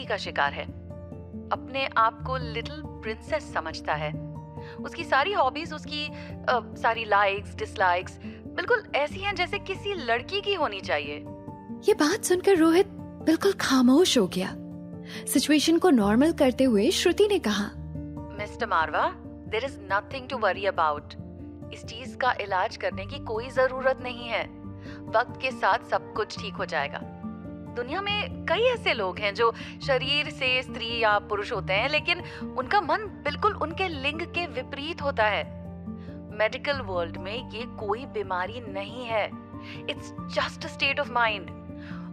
का शिकार है। अपने आप को लिटिल प्रिंसेस समझता है। उसकी सारी हॉबीज, उसकी सारी लाइक्स डिसलाइक्स बिल्कुल ऐसी हैं जैसे किसी लड़की की होनी चाहिए। ये बात सुनकर रोहित बिल्कुल खामोश हो गया। सिचुएशन को नॉर्मल करते हुए श्रुति ने कहा, mister Marwa, there is nothing to worry about. इस चीज का इलाज करने की कोई जरूरत नहीं है। वक्त के साथ सब कुछ ठीक हो जाएगा। दुनिया में कई ऐसे लोग हैं जो शरीर से स्त्री या पुरुष होते हैं, लेकिन उनका मन बिल्कुल उनके लिंग के विपरीत होता है। मेडिकल वर्ल्ड में ये कोई बीमारी नहीं है, it's just a state of mind.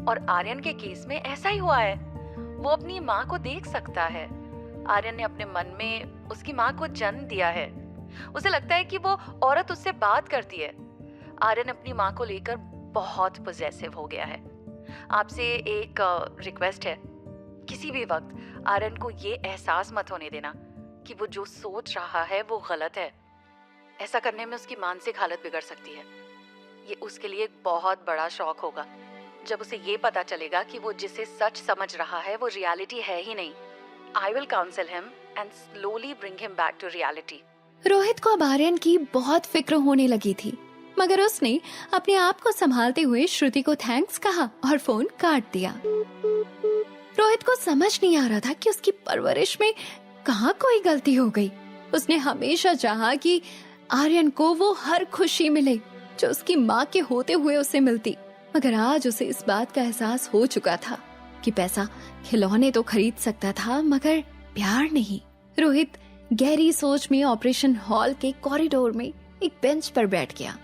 और आर्यन के केस में ऐसा ही हुआ है। वो अपनी माँ को देख सकता है। आर्यन ने अपने मन में उसकी माँ को जन्म दिया है। उसे लगता है कि वो औरत उससे बात करती है। आर्यन अपनी माँ को लेकर बहुत पॉसेसिव हो गया है। आपसे एक रिक्वेस्ट है, किसी भी वक्त आर्यन को ये एहसास मत होने देना कि वो जो सोच रहा है वो गलत है। ऐसा करने में उसकी मानसिक हालत बिगड़ सकती है। ये उसके लिए एक बहुत बड़ा शॉक होगा जब उसे ये पता चलेगा कि वो जिसे सच समझ रहा है वो रियलिटी है ही नहीं। I will counsel him and slowly bring him back to reality. Rohit को अब आर्यन की बहुत फिक्र होने लगी थी, मगर उसने अपने आप को संभालते हुए श्रुति को थैंक्स कहा और फोन काट दिया। रोहित को समझ नहीं आ रहा था कि उसकी परवरिश में कहाँ कोई गलती हो गई। उसने हमेशा चाहा कि आर्यन को वो हर खुशी मिले जो उसकी माँ के होते हुए उसे मिलती, मगर आज उसे इस बात का एहसास हो चुका था कि पैसा खिलौने तो खरीद सकता था मगर प्यार नहीं। रोहित गहरी सोच में ऑपरेशन हॉल के कॉरिडोर में एक बेंच पर बैठ गया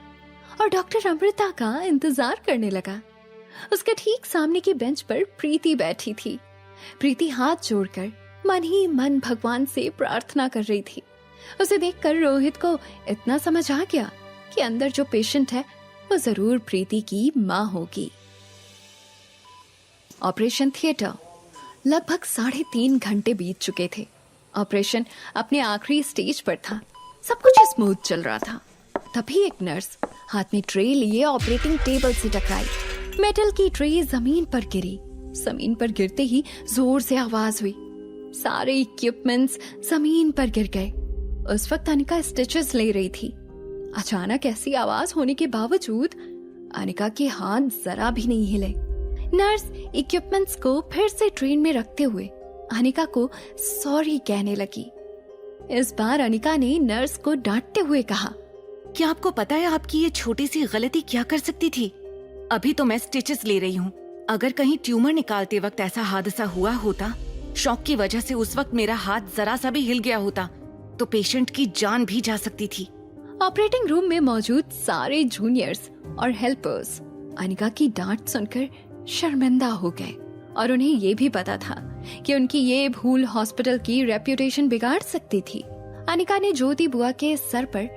और डॉक्टर अमृता का इंतजार करने लगा। उसके ठीक सामने की बेंच पर प्रीति बैठी थी। प्रीति हाथ जोड़कर मन ही मन भगवान से प्रार्थना कर रही थी। उसे देखकर रोहित को इतना समझ आ गया कि अंदर जो पेशेंट है वो जरूर प्रीति की माँ होगी। Operation theatre. लगभग 3.5 घंटे बीत चुके थे। ऑपरेशन अपने आखिरी स्टेज पर था। सब कुछ स्मूथ चल रहा था। तभी एक नर्स हाथ में ट्रे लिए ऑपरेटिंग टेबल से टकराई। मेटल की ट्रे जमीन पर गिरी। जमीन पर गिरते ही जोर से आवाज हुई। सारे इक्विपमेंट्स जमीन पर गिर गए। उस वक्त अनिका स्टिचेस ले रही थी। अचानक ऐसी आवाज होने के बावजूद अनिका के हाथ जरा भी नहीं हिले। नर्स इक्विपमेंट्स को फिर से ट्रेन में रखते हुए अनिका को सॉरी कहने लगी। इस बार अनिका ने नर्स को डांटते हुए कहा, क्या आपको पता है आपकी ये छोटी सी गलती क्या कर सकती थी? अभी तो मैं स्टिचेस ले रही हूँ। अगर कहीं ट्यूमर निकालते वक्त ऐसा हादसा हुआ होता, शॉक की वजह से उस वक्त मेरा हाथ जरा सा भी हिल गया होता, तो पेशेंट की जान भी जा सकती थी। ऑपरेटिंग रूम में मौजूद सारे जूनियर्स और हेल्पर्स अनिका की डांट सुनकर शर्मिंदा हो गए और उन्हें ये भी पता था कि उनकी ये भूल हॉस्पिटल की रेप्यूटेशन बिगाड़ सकती थी। अनिका ने ज्योति बुआ के सर पर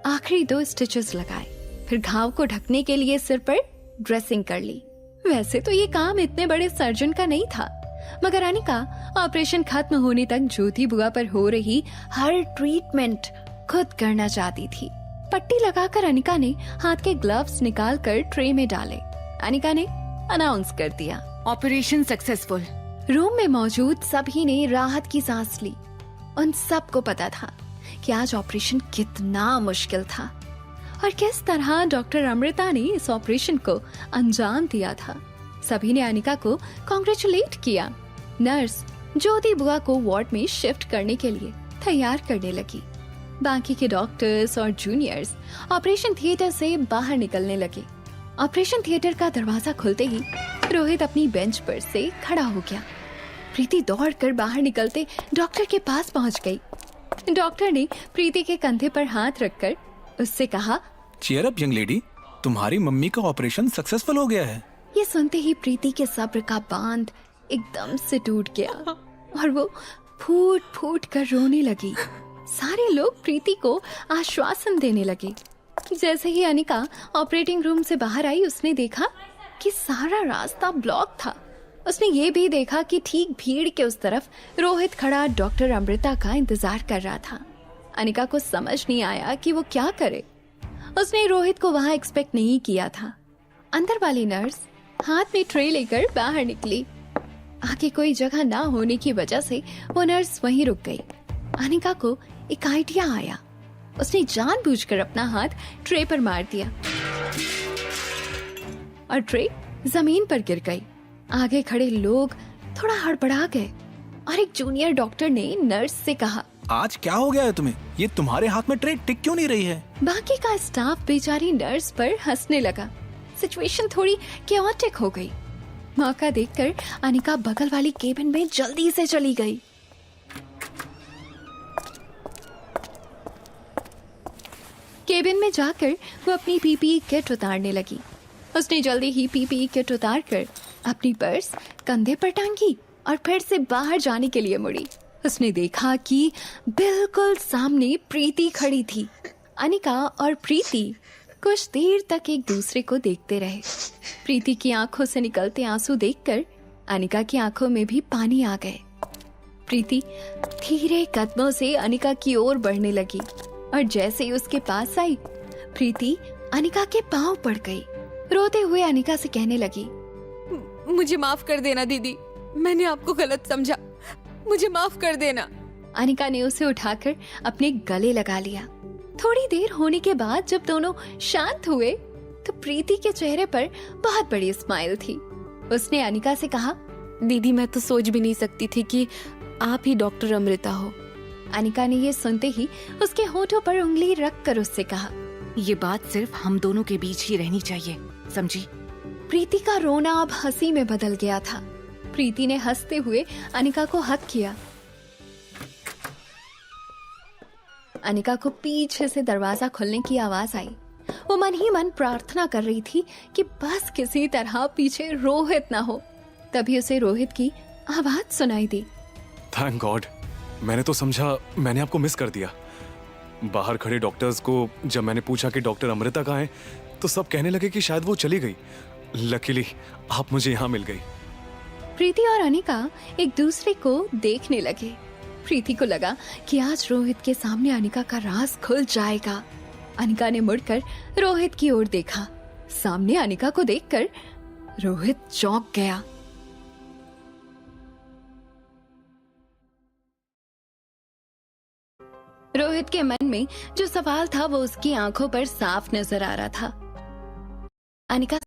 आखिरी 2 स्टिचेस लगाए, फिर घाव को ढकने के लिए सिर पर ड्रेसिंग कर ली। वैसे तो ये काम इतने बड़े सर्जन का नहीं था, मगर अनिका ऑपरेशन खत्म होने तक ज्योति बुआ पर हो रही हर ट्रीटमेंट खुद करना चाहती थी। पट्टी लगाकर अनिका ने हाथ के ग्लव्स निकालकर ट्रे में डाले। अनिका ने अनाउंस कर दिया, ऑपरेशन सक्सेसफुल। रूम में मौजूद सभी ने राहत की सांस ली। उन सबको पता था कि आज ऑपरेशन कितना मुश्किल था और किस तरह डॉक्टर अमृता ने इस ऑपरेशन को अंजाम दिया था। सभी ने अनिका को कांग्रेचुलेट किया। नर्स ज्योति बुआ को वार्ड में शिफ्ट करने के लिए तैयार करने लगी। बाकी के डॉक्टर्स और जूनियर्स ऑपरेशन थिएटर से बाहर निकलने लगे। ऑपरेशन थिएटर का दरवाजा खुलते ही रोहित अपनी बेंच पर से खड़ा हो गया। प्रीति दौड़कर बाहर निकलते डॉक्टर के पास पहुंच गई। डॉक्टर ने प्रीति के कंधे पर हाथ रखकर उससे कहा, चीयर अप यंग लेडी, तुम्हारी मम्मी का ऑपरेशन सक्सेसफुल हो गया है। ये सुनते ही प्रीति के सब्र का बांध एकदम से टूट गया और वो फूट फूट कर रोने लगी। सारे लोग प्रीति को आश्वासन देने लगे। जैसे ही अनिका ऑपरेटिंग रूम से बाहर आई, उसने देखा कि सारा रास्ता ब्लॉक था। उसने ये भी देखा कि ठीक भीड़ के उस तरफ रोहित खड़ा डॉक्टर अमृता का इंतजार कर रहा था। अनिका को समझ नहीं आया कि वो क्या करे। उसने रोहित को वहां एक्सपेक्ट नहीं किया था। अंदर वाली नर्स हाथ में ट्रे लेकर बाहर निकली। आगे कोई जगह ना होने की वजह से वो नर्स वहीं रुक गई। अनिका को एक आइडिया आया। उसने जानबूझकर अपना हाथ ट्रे पर मार दिया और ट्रे जमीन पर गिर गई। आगे खड़े लोग थोड़ा हड़बड़ा गए और एक जूनियर डॉक्टर ने नर्स से कहा, आज क्या हो गया है तुम्हें? ये तुम्हारे हाथ में ट्रे टिक क्यों नहीं रही है? बाकी का स्टाफ बेचारी नर्स पर हंसने लगा। सिचुएशन थोड़ी कैओटिक हो गई। मौका देखकर अनिका बगल वाली केबिन में जल्दी से चली गई। केबिन में जाकर वो अपनी पीपीई किट उतारने लगी। उसने जल्दी ही पीपीई किट उतारकर अपनी पर्स कंधे पर टांगी और फिर से बाहर जाने के लिए मुड़ी। उसने देखा कि बिल्कुल सामने प्रीति खड़ी थी। अनिका और प्रीति कुछ देर तक एक दूसरे को देखते रहे। प्रीति की आंखों से निकलते आंसू देखकर अनिका की आंखों में भी पानी आ गए। प्रीति धीरे कदमों से अनिका की ओर बढ़ने लगी और जैसे ही उसके पास आई, प्रीति अनिका के पांव पड़ गई। रोते हुए अनिका से कहने लगी, मुझे माफ कर देना दीदी, मैंने आपको गलत समझा, मुझे माफ कर देना। अनिका ने उसे उठाकर अपने गले लगा लिया। थोड़ी देर होने के बाद जब दोनों शांत हुए तो प्रीति के चेहरे पर बहुत बड़ी स्माइल थी। उसने अनिका से कहा, दीदी मैं तो सोच भी नहीं सकती थी कि आप ही डॉक्टर अमृता हो। अनिका ने ये सुनते ही उसके होठों पर उंगली रखकर उससे कहा, ये बात सिर्फ हम दोनों के बीच ही रहनी चाहिए, समझी? प्रीति का रोना अब हंसी में बदल गया था। प्रीति ने हंसते हुए अनिका को हक किया। अनिका को पीछे से दरवाजा खुलने की आवाज आई। वो मन ही मन प्रार्थना कर रही थी कि बस किसी तरह पीछे रोहित ना हो। तभी उसे रोहित की आवाज सुनाई दी। थैंक गॉड, मैंने तो समझा मैंने आपको मिस कर दिया। बाहर खड़े डॉक्टर्स को जब मैंने पूछा कि डॉक्टर अमृता कहाँ है, तो सब कहने लगे कि शायद वो चली गई। लकीली आप मुझे यहाँ मिल गई। प्रीति और अनिका एक दूसरे को देखने लगे। प्रीति को लगा कि आज रोहित के सामने अनिका का राज खुल जाएगा। अनिका ने मुड़कर रोहित की ओर देखा। सामने अनिका को देखकर रोहित चौंक गया। रोहित के मन में जो सवाल था वो उसकी आंखों पर साफ नजर आ रहा था। अनिका